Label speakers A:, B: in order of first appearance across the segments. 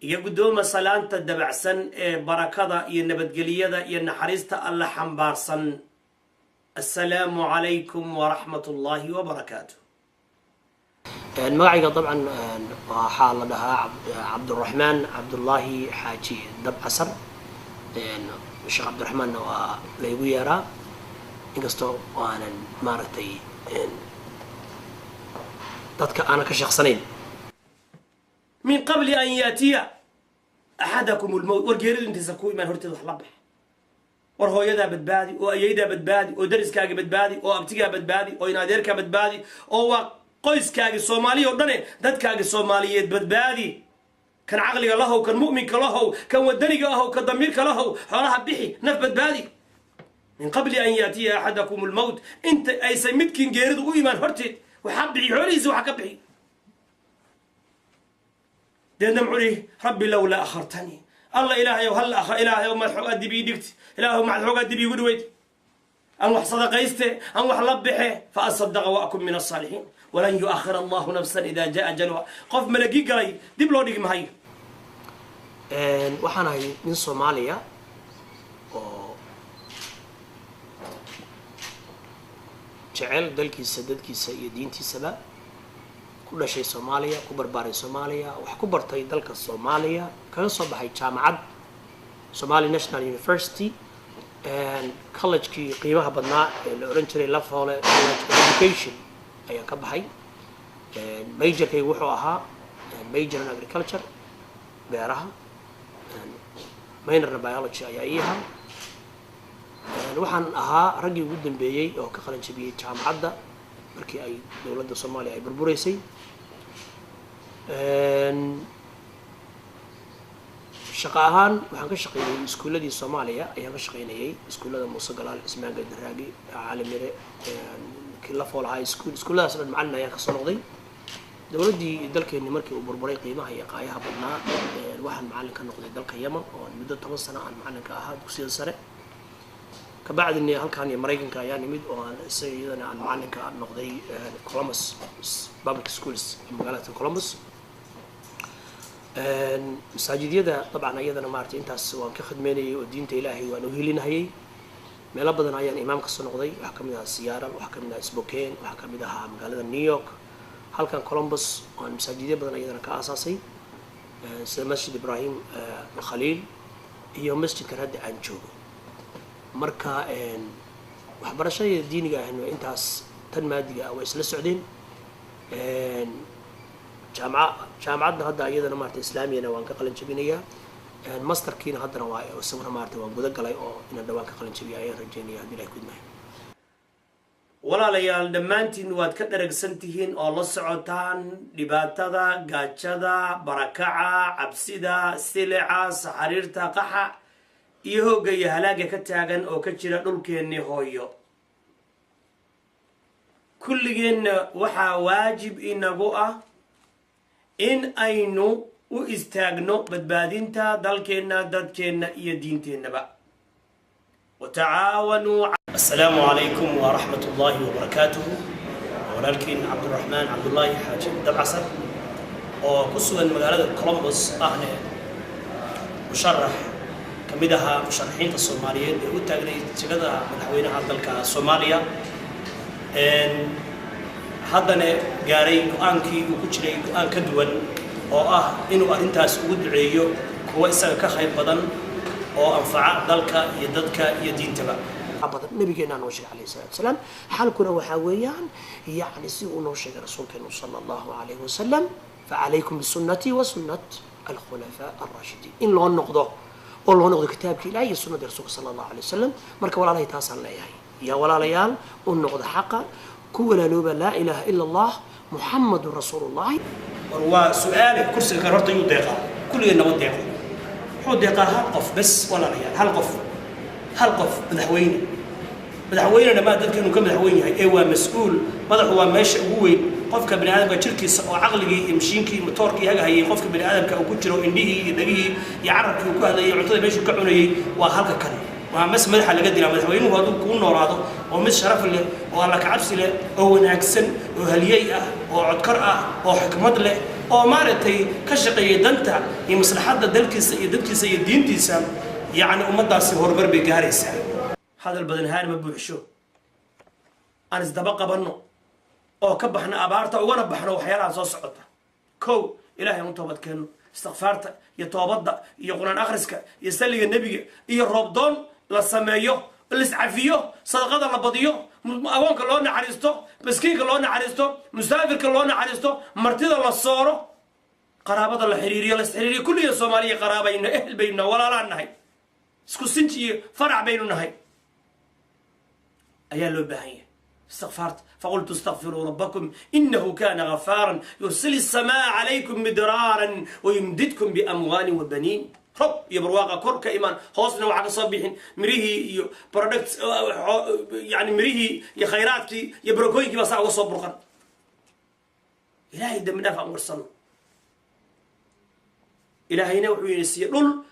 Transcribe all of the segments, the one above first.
A: يقدوم صلاة الدبعسن بركة ينبتقلية ينحرست الله حنبارسن. السلام عليكم ورحمة الله وبركاته.
B: المقعد طبعا حال لها عبد الرحمن عبد الله حاجي دبعسر. الشيخ عبد الرحمن ليويرا إنقصتو وأنا مارتي تذكر أنا كشخصين
A: من قبل أن يأتي أحدكم الموت والجيرد أنت سكوي من هرتي ضحلبح ورهو يدا بدبادي وأيدا بدبادي ودرس كاجي بدبادي وأبتيجا بدبادي وينادير كبدبادي أو قيس كاجي صومالي ودني دد كاجي صومالي بدبادي كان عقلي الله وكان مؤمن كله كان ودني كله وكان ضمير كله حولها بحي نف بدبادي من قبل أن يأتي أحدكم الموت أنت أي سميتكين جيرد وإيمان هرتي وحبي عريز وحكبحي دندم عليه ربي لولا أخرتني الله إلهي وهلا أخر إلهي وما الحق أدي بيدكت إلهي وما الحق أدي بيودويت أن وح صدقيسته أن وح لبحه فأصدق وأكون من الصالحين ولن يؤخر الله نفسا إذا جاء أجلها قف ملقي قاي دبلوني مهي
B: waxaan ahay nin Soomaaliya oo jecel dalkiisa dadkiisa iyo diintiisaba ku dhashay Soomaaliya ku barbaaray Soomaaliya wax ku bartay dalka Soomaaliya kaga soo baxay jaamacad Somali National University and college-kii qiimaha badnaa ee la oran jiray Lafole College of Education ayaa ka baxay major-kaygu wuxuu ahaa major in agriculture beeraha minor biology ayaa ii ahaa waxaan ahaa raggii ugu dambeeyay oo ka qalin jabiyay jaamacadda markii ay dawladda Soomaaliya ay burbureysay shaqo ahaan waxaan ka shaqeeyay iskuuladii Soomaaliya ayaan ka shaqeynayay iskuulada Muuse Galaal Ismaangal Daraagi Caalimire Lafole High School iskuuladaas dhan macallin ayaan ka soo noqday dawladdii dalkeena markii uu burburay qiimaha iyo qaayaha badnaa waxaan macallin ka noqday dalka Yemen oo muddo 10 sano aan macallin ka ahaa dugsiga sare ka bacdina halkaan iyo Mareykanka ayaan nimid oo aan isagana aan macallin ka noqday Columbus Public Schools magaalada Columbus masaajidada طبعا ayadana maartay intaas waan ka khidmeynayay oo diinta Ilaahay waan u helinayay meelo badan ayaan imaam ka soo noqday waxa kamid ah Seattle waxa kamid ah Spokane waxa kamid ah magaalada New York halkan Columbus oo masaajidyo badan ayadana ka aasaasay sida Masjid Ibrahim Khalil iyo masjidka hadda aan joogo marka waxbarashada diiniga ah intaas tan maadiga ah way isla socdeen jaamacadda hadda ayadana maartay islaamiyana waan ka qalin jabinayaa masterkiina haddana waa isaguna maartay waan guda galay oo inaan dhawaan ka qalin jabiyo ayaan rajeynayaa haddii Ilaahay ku idmaayo
A: walaalayaal dhammaantiin waad ka dharagsantihiin oo la socotaan dhibaatada gaajada barakaca cabsida silica saxariirta qaxa iyo hooga iyo halaaga ka taagan oo ka jira dhulkeennii hooyo kulligeenna waxaa waajib inagu ah in aynu u istaagno badbaadinta dalkeenna dadkeenna iyo diinteennaba وتعاونوا. السلام عليكم ورحمة الله وبركاته. ولكن عبد الرحمن عبد الله حاجي دبعسر وقصوا المقالة كولومبوس أهنا مشرح كمدها مشرحين الصوماليين والتاجرين كذا مدحوينها ذلك الصومالية هذا جاري كأنكي وكشري كأن كدول أو إنه أنتاس ودعيو كويس كخير بدن oo anfaca dalka iyo dadka iyo diintaba
B: abadan nabigeena noo sheegay عليه الصلاه والسلام xalkuna waxa weeyaan yaani si uu noo sheegay rasuulkeena sallallahu alayhi wasallam فعليكم بسنتي وسنه الخلفاء الراشدين in loo noqdo oo loo noqdo kitaabka Ilaahay iyo sunnada rasuulka sallallahu alayhi wasallam marka walaalahay taasaan leeyahay ya walaalayaal u noqdo xaqa ku walaalooba la ilaha illa allah muhammadur rasuulullah
A: wa su'aali kursiga ka horta uu deeqa kulligeena wad deeqa حود يقاها قف بس ولا ريال هل قف مدحوين لما ذلك إنه كم مدحوين هاي إيوه مسؤول ماذا هو ماشي هو قف كبني آدم كشركي وعقلي يمشينكي مطوركي هاي قف كبني آدم كأوكتشرو إنديه دقيه يعرف كوكا يعطيه ماشي كعنيه وهلك كان ومس مدح اللي قدنا مدحوين وهذا كون نوراده ومس شرف له والله كعبس له هو ناكسن وهليئة وعذكرة وحكمة له
B: oo maaragtay ka shaqeeyay danta iyo maslaxadda dalkiisa iyo dadkiisa iyo diintiisa yacni ummaddaasi horumar bay gaaraysaa hadal badan haan ma buuxsho aan isdaba qabanno oo ka baxno abaarta ugana baxno waxyaalaha soo socota kow ilaahay u toobad keenno istikfaarta iyo toobadda iyo quraan akhriska iyo salliga nebiga iyo roobdoon la sameeyo liscafiyo sadaqada la badiyo agoonka loo naxariisto miskiinka loo naxariisto musaafirka loo naxariisto martida la sooro qaraabada la xiriiriyo la isxiriiriyo kulliya soomaaliya qaraabayna ehl bayna walaalaan nahay isku sinji iyo farac baynu nahay ayaa loo baahan yahay استغفرت فقلت استغفروا ربكم إنه كان غفارا يرسل السماء عليكم مدرارا ويمددكم بأموال وبنين رب يبرواقا كورك إيمان هوسنا وعق صبيحين مريه برودكت يعني مريه يا خيراتك يا بروكوينك بس عق صبرقا إلهي دم نافع مرسل إلهي نوعي نسي رول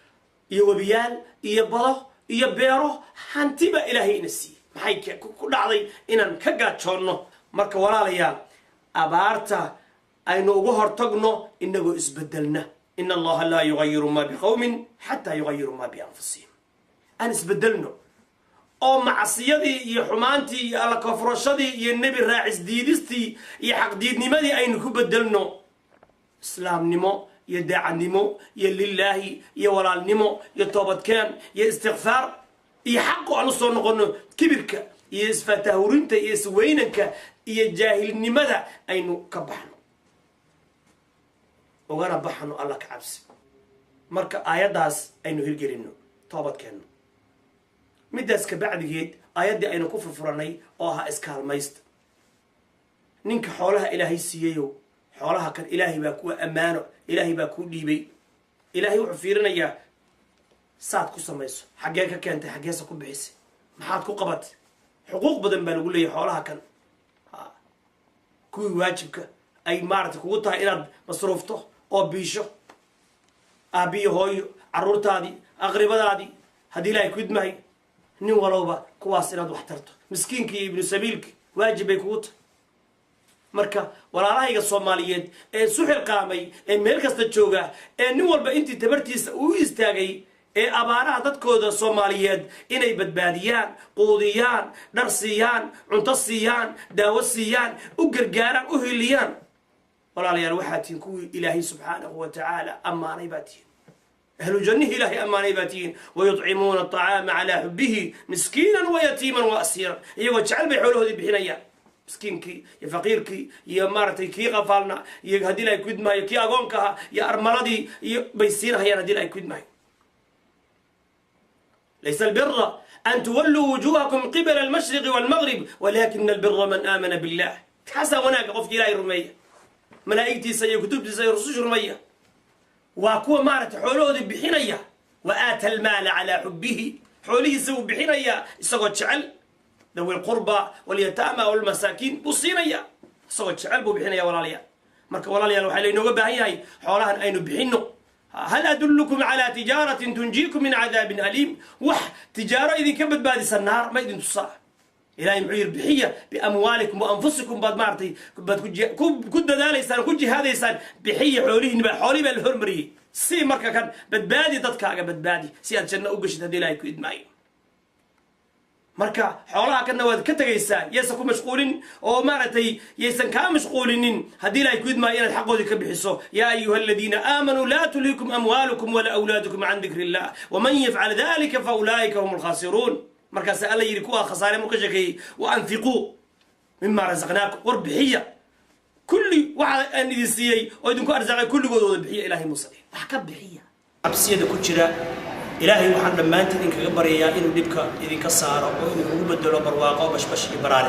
B: يا وبيال يا بره يا بيره حنتبه إلهي نسي maxay ku dhacday inaan ka gaajoonno marka walaalayaal abaarta aynu uga hortagno inagoo isbedelna in allaha laa yugayiru ma biqawmin xataa yugayiru ma bianfusihim aan isbedelno oo macsiyadii iyo xumaantii iyo alla kafrashadii iyo nebi raacis diidistii iyo xaqdiidnimadii aynu ku bedelno islaamnimo iyo daacadnimo iyo lilaahi iyo walaalnimo iyo toobadkeen iyo istikfaar iyo xaqo aan usoo noqono kibirka iyo isfatahurinta iyo isweynanka iyo jaahilnimada aynu ka baxno ugana baxno alla ka cabsi marka aayaddaas aynu hirgelino toobadkeenno middaas ka bacdigeed aayaddii aynu ku furfuranay oo ahaa iskaalmaysta ninka xoolaha ilaahay siiyeyo xoolaha kan ilaahay baa kuwa ammaano ilaahay baa kuu dhiibay ilaahay wuxuu fiirinayaa saad ku samayso xaggee ka keentay xaggeesa ku bixisay maxaad ku qabatay xuquuq badan baa lagu leeyahay xoolaha kan kuwii waajibka ay maaragtay kugu tahay inaad masruufto oo biisho aabbiyo hooyo carruurtaadii aqribadaadii haddii ilaahay ku idmahay nin walowba kuwaas inaad wax tarto miskiinka iyo ibnu sabiilka waajib bay kugu tahay marka walaalahayga soomaaliyeed ee suxil qaamay ee meel kasta jooga ee nin walba intii tabartiisa uu istaagay ee abaaraha dadkooda soomaaliyeed inay badbaadiyaan quudiyaan dhar siiyaan cunto siiyaan daawo siiyaan u gargaaraan u hiliyaan walaalayaal waxaa tihiin kuwii ilaahay subxaanahu wa tacaala ammaanay baa tihiin ahlu jannihi ilaahay ammaanay baa tihiin wayuطcimuuna aطacaama calaa xubihi miskiinan wayatiiman waasiiran iyagoo jecel bay xoolahoodii bixinayaan miskiinkii iyo faqiirkii iyo maaragtay kii qafaalna iyo haddii ilaahay ku idmaayo kii agoonka ahaa iyo armaladii iyo bay siinahayaan haddii ilaahay ku idmaayo ليس البر أن تولوا وجوهكم قبل المشرق والمغرب ولكن البر من آمن بالله حسا هناك قف إلهي رمية ملائكتي سي كتبتي سي رسوش رمية وكوا مارت حولوه ذي بحنية وآتى المال على حبه حوليه سو بحنية يسقط شعل ذوي القربى واليتامى والمساكين بصينية يسقط شعل بو بحنية ولاليا مرك ولاليا لو حلي نوبة هي حولها أين بحنو هل أدلكم على تجارة تنجيكم من عذاب أليم تجارة إذن كبت بادس النار ما إذن تصاح إلهي معير بحية بأموالكم وأنفسكم بعد مارتي كد ذلك يسان كد هذا يسان بحية حوليه نبا حولي بالهرمري سي مركا كان بدبادي تدكاقا بدبادي سي أتشنا أقشت هذه لا يكون إدمائي marka xoolaha kana waad ka tagaysaa yeesa ku mashquulin oo maartay yeesan ka mashquulinin hadii la ku idmaa inaad xaqoodi ka bixiso ya ayuha alladina aamanu la tulikum amwalukum wala awladukum an dhikrillah wa man yaf'al dhalika fa ulaika humul khasirun marka sa'ala yiri kuwa khasaare mu ka shaqeey wa anfiqu mimma razaqnakum warbihiya kulli waxa aan idin siiyay oo idinku arsaaqay kulligood bixiya ilaahay musali wax ka bixiya absiyada ku jira إلهي وحنا لما أنت إنك جبريا إنه دبك إذا كسر أو إنه هو بدله برواقة بش إبرار.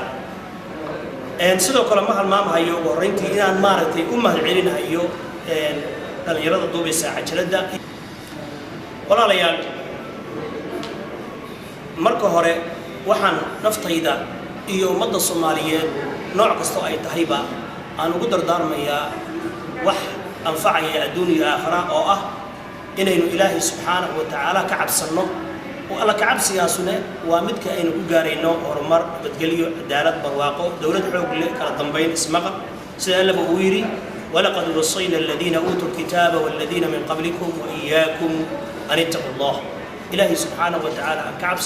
B: إن سيدو كلام ما هيو ورينتي إن مارتي العيلين هيو إن يرد الضوء ساعة جلدا. ولا ليال مركو هره وحن نفتيدا يوم مدة الصومالية نوع قصة أي تهيبة أنا قدر دار ميا وح أنفعي الدنيا آخرة أو إنه إلهي سبحانه وتعالى كعب سنو والله كعب سياسنا ومدك إنه جارينه ورمر بتقليه عدالة برواقه دولة حقوق له كلا ضمبين اسمها سأل بويري
A: ولقد وصينا الذين أوتوا الكتاب والذين من قبلكم وإياكم أن اتقوا الله إلهي سبحانه وتعالى كعب